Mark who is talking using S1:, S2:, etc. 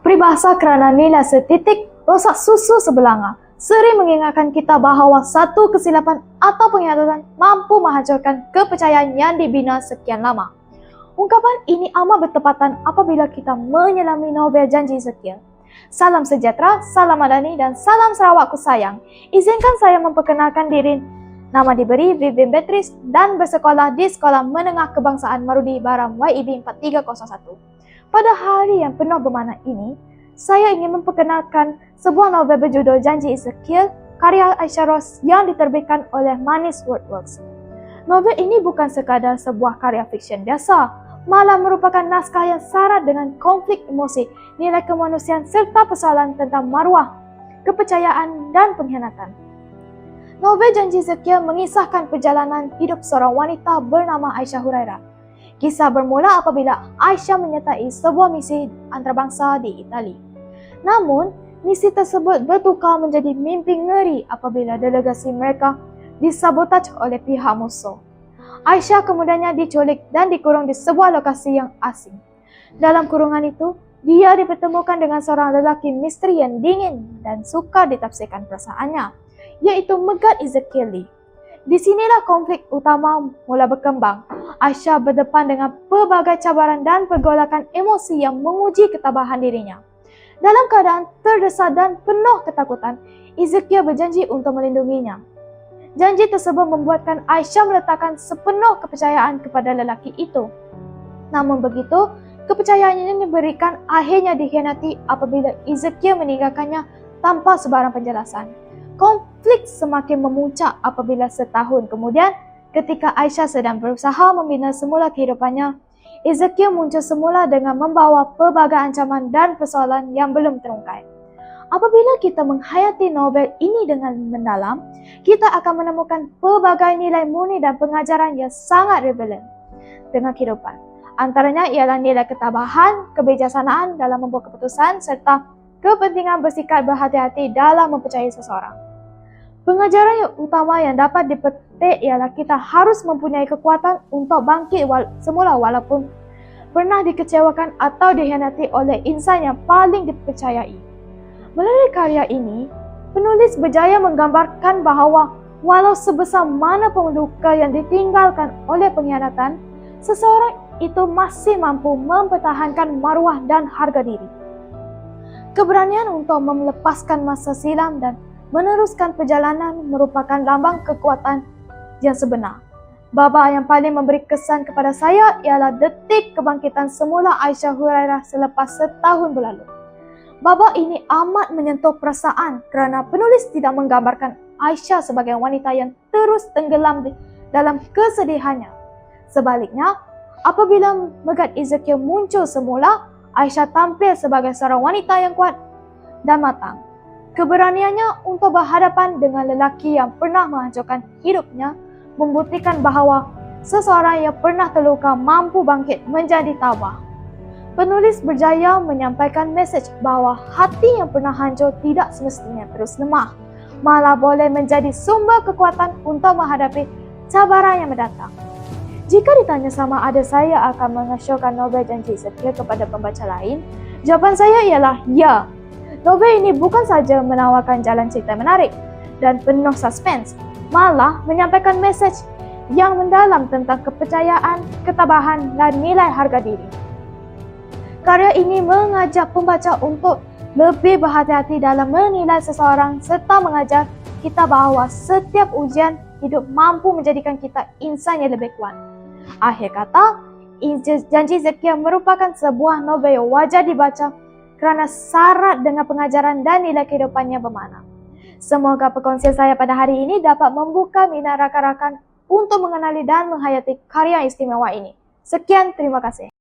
S1: Peribahasa kerana nilai setitik rosak susu sebelanga sering mengingatkan kita bahawa satu kesilapan atau pengkhianatan mampu menghancurkan kepercayaan yang dibina sekian lama. Ungkapan ini amat bertepatan apabila kita menyelami novel Janji Ezekiel. Salam sejahtera, salam madani dan salam Sarawakku sayang. Izinkan saya memperkenalkan diri. Nama diberi Vivian Beatrice dan bersekolah di Sekolah Menengah Kebangsaan Marudi Baram YEB 4301. Pada hari yang penuh bermakna ini, saya ingin memperkenalkan sebuah novel berjudul Janji Ezekiel karya Aisyah Ros yang diterbitkan oleh Manis Wordworks. Novel ini bukan sekadar sebuah karya fiksyen biasa, malah merupakan naskah yang syarat dengan konflik emosi, nilai kemanusiaan serta persoalan tentang maruah, kepercayaan dan pengkhianatan. Novel Janji Ezekiel mengisahkan perjalanan hidup seorang wanita bernama Aisyah Hurairah. Kisah bermula apabila Aisyah menyertai sebuah misi antarabangsa di Itali. Namun, misi tersebut bertukar menjadi mimpi ngeri apabila delegasi mereka disabotaj oleh pihak musuh. Aisyah kemudiannya diculik dan dikurung di sebuah lokasi yang asing. Dalam kurungan itu, dia dipertemukan dengan seorang lelaki misteri yang dingin dan sukar ditafsirkan perasaannya, yaitu Megat Ezekiel. Di sinilah konflik utama mula berkembang. Aisyah berdepan dengan pelbagai cabaran dan pergolakan emosi yang menguji ketabahan dirinya. Dalam keadaan terdesak dan penuh ketakutan, Ezekiel berjanji untuk melindunginya. Janji tersebut membuatkan Aisyah meletakkan sepenuh kepercayaan kepada lelaki itu. Namun begitu, kepercayaan ini diberikan akhirnya dikhianati apabila Ezekiel meninggalkannya tanpa sebarang penjelasan. Konflik semakin memuncak apabila setahun kemudian, ketika Aisyah sedang berusaha membina semula kehidupannya, Ezekiel muncul semula dengan membawa pelbagai ancaman dan persoalan yang belum terungkap. Apabila kita menghayati novel ini dengan mendalam, kita akan menemukan pelbagai nilai murni dan pengajaran yang sangat relevan dengan kehidupan. Antaranya ialah nilai ketabahan, kebijaksanaan dalam membuat keputusan serta kepentingan bersikap berhati-hati dalam mempercayai seseorang. Pengajaran yang utama yang dapat dipetik ialah kita harus mempunyai kekuatan untuk bangkit semula walaupun pernah dikecewakan atau dikhianati oleh insan yang paling dipercayai. Melalui karya ini, penulis berjaya menggambarkan bahawa walau sebesar mana pun luka yang ditinggalkan oleh pengkhianatan, seseorang itu masih mampu mempertahankan maruah dan harga diri. Keberanian untuk melepaskan masa silam dan meneruskan perjalanan merupakan lambang kekuatan yang sebenar. Babak yang paling memberi kesan kepada saya ialah detik kebangkitan semula Aisyah Hurairah selepas setahun berlalu. Babak ini amat menyentuh perasaan kerana penulis tidak menggambarkan Aisyah sebagai wanita yang terus tenggelam dalam kesedihannya. Sebaliknya, apabila Megat Ezekiel muncul semula, Aisyah tampil sebagai seorang wanita yang kuat dan matang. Keberaniannya untuk berhadapan dengan lelaki yang pernah menghancurkan hidupnya membuktikan bahawa seseorang yang pernah terluka mampu bangkit menjadi tabah. Penulis berjaya menyampaikan mesej bahawa hati yang pernah hancur tidak semestinya terus lemah, malah boleh menjadi sumber kekuatan untuk menghadapi cabaran yang mendatang. Jika ditanya sama ada saya akan mengesyorkan novel Janji Ezekiel kepada pembaca lain, jawapan saya ialah ya. Novel ini bukan saja menawarkan jalan cerita menarik dan penuh suspens, malah menyampaikan mesej yang mendalam tentang kepercayaan, ketabahan dan nilai harga diri. Karya ini mengajak pembaca untuk lebih berhati-hati dalam menilai seseorang serta mengajar kita bahawa setiap ujian hidup mampu menjadikan kita insan yang lebih kuat. Akhir kata, Janji Ezekiel merupakan sebuah novel yang wajar dibaca kerana syarat dengan pengajaran dan nilai kehidupannya bermakna. Semoga perkongsian saya pada hari ini dapat membuka minat rakan-rakan untuk mengenali dan menghayati karya istimewa ini. Sekian, terima kasih.